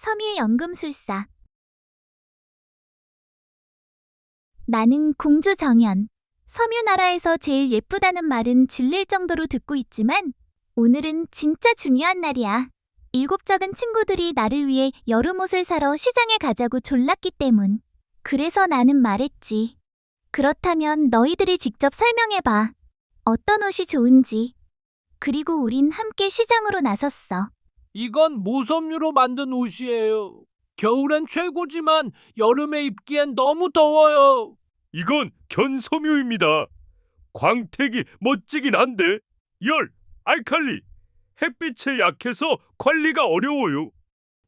섬유의 연금술사. 나는 공주 정연. 섬유나라에서 제일 예쁘다는 말은 질릴 정도로 듣고 있지만 오늘은 진짜 중요한 날이야. 7 작은 친구들이 나를 위해 여름옷을 사러 시장에 가자고 졸랐기 때문. 그래서 나는 말했지. 그렇다면 너희들이 직접 설명해봐. 어떤 옷이 좋은지. 그리고 우린 함께 시장으로 나섰어. 이건 모섬유로 만든 옷이에요. 겨울엔 최고지만 여름에 입기엔 너무 더워요. 이건 견섬유입니다. 광택이 멋지긴 한데 열, 알칼리, 햇빛에 약해서 관리가 어려워요.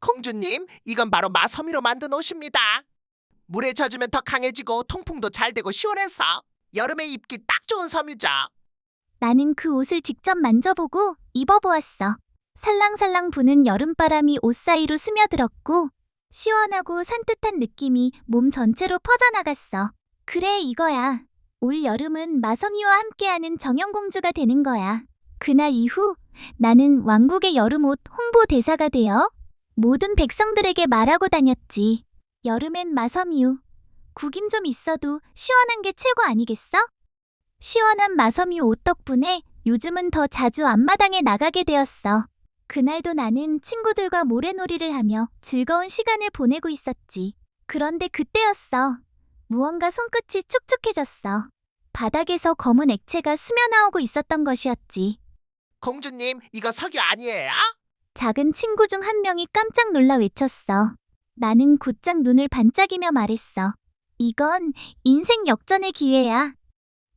공주님, 이건 바로 마섬유로 만든 옷입니다. 물에 젖으면 더 강해지고 통풍도 잘 되고 시원해서 여름에 입기 딱 좋은 섬유죠. 나는 그 옷을 직접 만져보고 입어보았어. 살랑살랑 부는 여름바람이 옷 사이로 스며들었고 시원하고 산뜻한 느낌이 몸 전체로 퍼져나갔어. 그래, 이거야. 올 여름은 마섬유와 함께하는 정연공주가 되는 거야. 그날 이후 나는 왕국의 여름옷 홍보 대사가 되어 모든 백성들에게 말하고 다녔지. 여름엔 마섬유. 구김 좀 있어도 시원한 게 최고 아니겠어? 시원한 마섬유 옷 덕분에 요즘은 더 자주 앞마당에 나가게 되었어. 그날도 나는 친구들과 모래놀이를 하며 즐거운 시간을 보내고 있었지. 그런데 그때였어. 무언가 손끝이 축축해졌어. 바닥에서 검은 액체가 스며나오고 있었던 것이었지. 공주님, 이거 석유 아니에요? 작은 친구 중 한 명이 깜짝 놀라 외쳤어. 나는 곧장 눈을 반짝이며 말했어. 이건 인생 역전의 기회야.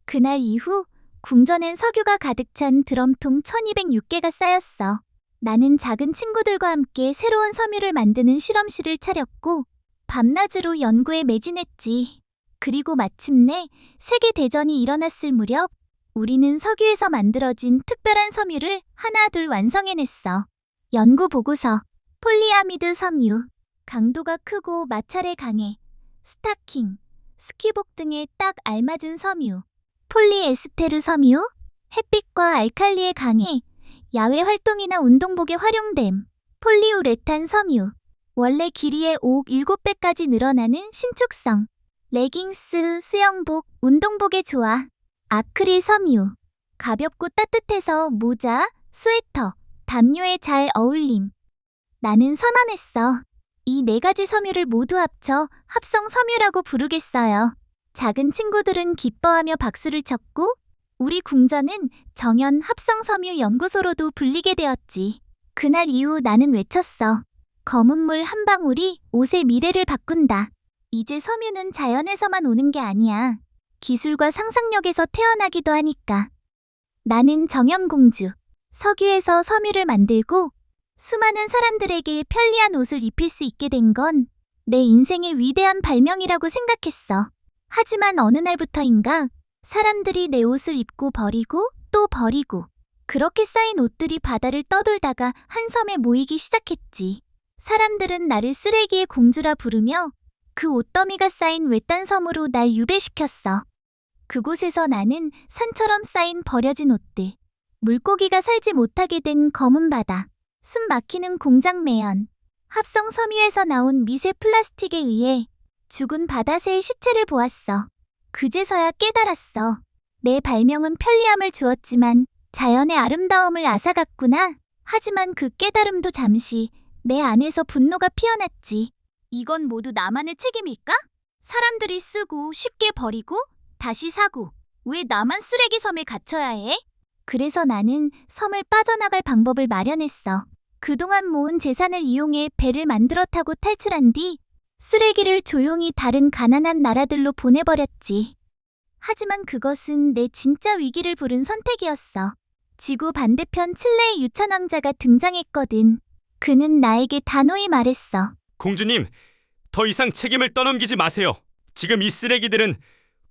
그날 이후 궁전엔 석유가 가득 찬 드럼통 1206개가 쌓였어. 나는 작은 친구들과 함께 새로운 섬유를 만드는 실험실을 차렸고 밤낮으로 연구에 매진했지. 그리고 마침내 세계대전이 일어났을 무렵 우리는 석유에서 만들어진 특별한 섬유를 하나둘 완성해냈어. 연구 보고서. 폴리아미드 섬유. 강도가 크고 마찰에 강해. 스타킹, 스키복 등에 딱 알맞은 섬유. 폴리에스테르 섬유. 햇빛과 알칼리에 강해. 야외 활동이나 운동복에 활용됨. 폴리우레탄 섬유. 원래 길이의 7배까지 늘어나는 신축성. 레깅스, 수영복, 운동복에 좋아. 아크릴 섬유. 가볍고 따뜻해서 모자, 스웨터, 담요에 잘 어울림. 나는 선언했어. 이 4가지 섬유를 모두 합쳐 합성 섬유라고 부르겠어요. 작은 친구들은 기뻐하며 박수를 쳤고 우리 궁전은 정연 합성 섬유 연구소로도 불리게 되었지. 그날 이후 나는 외쳤어. 검은 물 한 방울이 옷의 미래를 바꾼다. 이제 섬유는 자연에서만 오는 게 아니야. 기술과 상상력에서 태어나기도 하니까. 나는 정연공주. 석유에서 섬유를 만들고 수많은 사람들에게 편리한 옷을 입힐 수 있게 된 건 내 인생의 위대한 발명이라고 생각했어. 하지만 어느 날부터인가 사람들이 내 옷을 입고 버리고 또 버리고 그렇게 쌓인 옷들이 바다를 떠돌다가 한 섬에 모이기 시작했지. 사람들은 나를 쓰레기의 공주라 부르며 그 옷더미가 쌓인 외딴 섬으로 날 유배시켰어. 그곳에서 나는 산처럼 쌓인 버려진 옷들, 물고기가 살지 못하게 된 검은 바다, 숨 막히는 공장 매연, 합성 섬유에서 나온 미세 플라스틱에 의해 죽은 바다새의 시체를 보았어. 그제서야 깨달았어. 내 발명은 편리함을 주었지만 자연의 아름다움을 앗아갔구나. 하지만 그 깨달음도 잠시 내 안에서 분노가 피어났지. 이건 모두 나만의 책임일까? 사람들이 쓰고 쉽게 버리고 다시 사고 왜 나만 쓰레기 섬에 갇혀야 해? 그래서 나는 섬을 빠져나갈 방법을 마련했어. 그동안 모은 재산을 이용해 배를 만들어 타고 탈출한 뒤 쓰레기를 조용히 다른 가난한 나라들로 보내버렸지. 하지만 그것은 내 진짜 위기를 부른 선택이었어. 지구 반대편 칠레의 유천 왕자가 등장했거든. 그는 나에게 단호히 말했어. 공주님, 더 이상 책임을 떠넘기지 마세요. 지금 이 쓰레기들은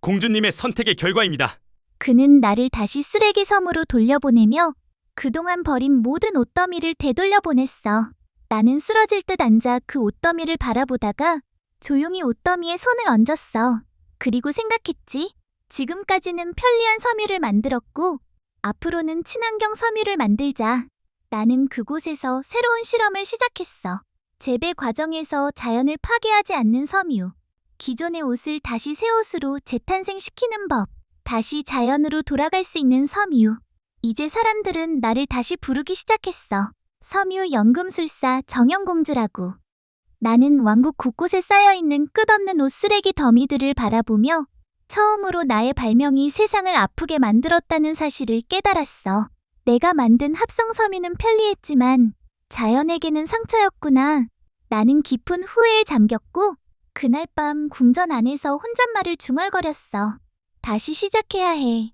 공주님의 선택의 결과입니다. 그는 나를 다시 쓰레기 섬으로 돌려보내며 그동안 버린 모든 옷더미를 되돌려보냈어. 나는 쓰러질 듯 앉아 그 옷더미를 바라보다가 조용히 옷더미에 손을 얹었어. 그리고 생각했지. 지금까지는 편리한 섬유를 만들었고 앞으로는 친환경 섬유를 만들자. 나는 그곳에서 새로운 실험을 시작했어. 재배 과정에서 자연을 파괴하지 않는 섬유. 기존의 옷을 다시 새 옷으로 재탄생시키는 법. 다시 자연으로 돌아갈 수 있는 섬유. 이제 사람들은 나를 다시 부르기 시작했어. 섬유 연금술사 정영공주라고. 나는 왕국 곳곳에 쌓여있는 끝없는 옷 쓰레기 더미들을 바라보며 처음으로 나의 발명이 세상을 아프게 만들었다는 사실을 깨달았어. 내가 만든 합성 섬유는 편리했지만 자연에게는 상처였구나. 나는 깊은 후회에 잠겼고 그날 밤 궁전 안에서 혼잣말을 중얼거렸어. 다시 시작해야 해.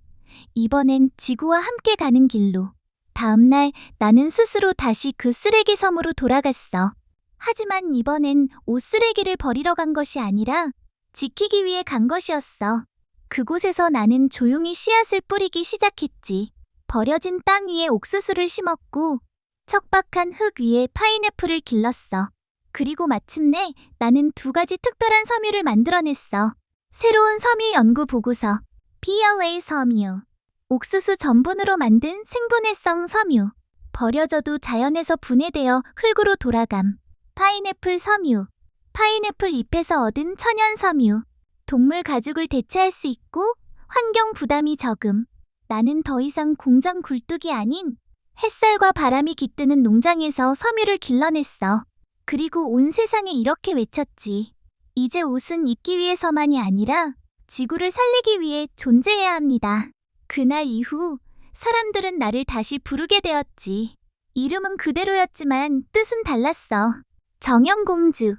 이번엔 지구와 함께 가는 길로. 다음날 나는 스스로 다시 그 쓰레기 섬으로 돌아갔어. 하지만 이번엔 옷 쓰레기를 버리러 간 것이 아니라 지키기 위해 간 것이었어. 그곳에서 나는 조용히 씨앗을 뿌리기 시작했지. 버려진 땅 위에 옥수수를 심었고 척박한 흙 위에 파인애플을 길렀어. 그리고 마침내 나는 2가지 특별한 섬유를 만들어냈어. 새로운 섬유 연구 보고서. PLA 섬유. 옥수수 전분으로 만든 생분해성 섬유. 버려져도 자연에서 분해되어 흙으로 돌아감. 파인애플 섬유. 파인애플 잎에서 얻은 천연 섬유. 동물 가죽을 대체할 수 있고 환경 부담이 적음. 나는 더 이상 공장 굴뚝이 아닌 햇살과 바람이 깃드는 농장에서 섬유를 길러냈어. 그리고 온 세상에 이렇게 외쳤지. 이제 옷은 입기 위해서만이 아니라 지구를 살리기 위해 존재해야 합니다. 그날 이후 사람들은 나를 다시 부르게 되었지. 이름은 그대로였지만 뜻은 달랐어. 정영공주.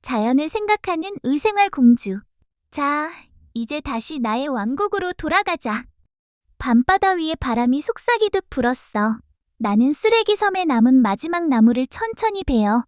자연을 생각하는 의생활 공주. 자, 이제 다시 나의 왕국으로 돌아가자. 밤바다 위에 바람이 속삭이듯 불었어. 나는 쓰레기 섬에 남은 마지막 나무를 천천히 베어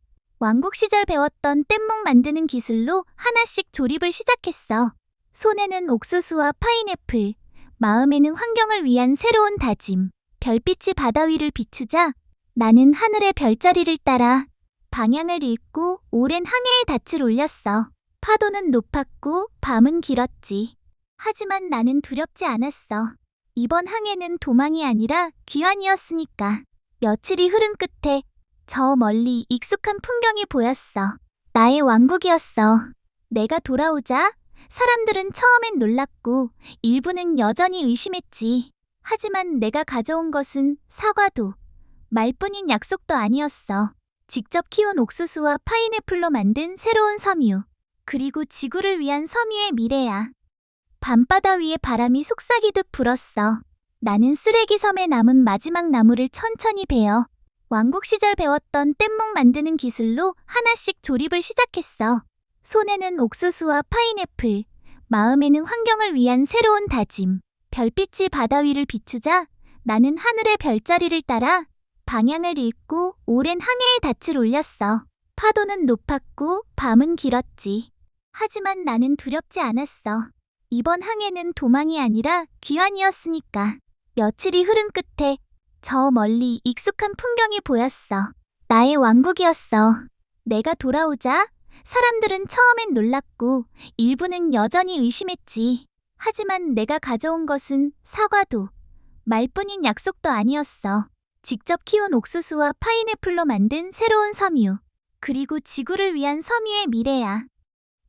왕국 시절 배웠던 뗏목 만드는 기술로 하나씩 조립을 시작했어. 손에는 옥수수와 파인애플, 마음에는 환경을 위한 새로운 다짐. 별빛이 바다 위를 비추자 나는 하늘의 별자리를 따라 방향을 잃고 오랜 항해의 닻을 올렸어. 파도는 높았고 밤은 길었지. 하지만 나는 두렵지 않았어. 이번 항해는 도망이 아니라 귀환이었으니까. 며칠이 흐른 끝에 저 멀리 익숙한 풍경이 보였어. 나의 왕국이었어. 내가 돌아오자 사람들은 처음엔 놀랐고 일부는 여전히 의심했지. 하지만 내가 가져온 것은 사과도 말뿐인 약속도 아니었어. 직접 키운 옥수수와 파인애플로 만든 새로운 섬유. 그리고 지구를 위한 섬유의 미래야. 밤바다 위에 바람이 속삭이듯 불었어. 나는 쓰레기 섬에 남은 마지막 나무를 천천히 베어 왕국 시절 배웠던 뗏목 만드는 기술로 하나씩 조립을 시작했어. 손에는 옥수수와 파인애플, 마음에는 환경을 위한 새로운 다짐. 별빛이 바다 위를 비추자 나는 하늘의 별자리를 따라 방향을 잃고 오랜 항해의 닻을 올렸어. 파도는 높았고 밤은 길었지. 하지만 나는 두렵지 않았어. 이번 항해는 도망이 아니라 귀환이었으니까. 며칠이 흐른 끝에 저 멀리 익숙한 풍경이 보였어. 나의 왕국이었어. 내가 돌아오자 사람들은 처음엔 놀랐고 일부는 여전히 의심했지. 하지만 내가 가져온 것은 사과도 말뿐인 약속도 아니었어. 직접 키운 옥수수와 파인애플로 만든 새로운 섬유. 그리고 지구를 위한 섬유의 미래야.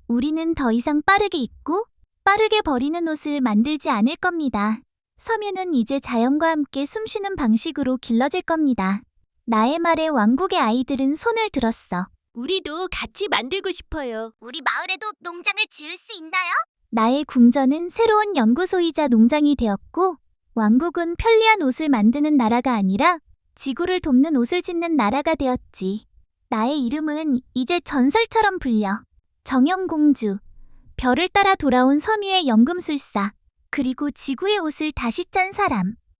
우리는 더 이상 빠르게 입고 빠르게 버리는 옷을 만들지 않을 겁니다. 섬유는 이제 자연과 함께 숨쉬는 방식으로 길러질 겁니다. 나의 말에 왕국의 아이들은 손을 들었어. 우리도 같이 만들고 싶어요. 우리 마을에도 농장을 지을 수 있나요? 나의 궁전은 새로운 연구소이자 농장이 되었고 왕국은 편리한 옷을 만드는 나라가 아니라 지구를 돕는 옷을 짓는 나라가 되었지. 나의 이름은 이제 전설처럼 불려. 정영공주, 별을 따라 돌아온 섬유의 연금술사, 그리고 지구의 옷을 다시 짠 사람.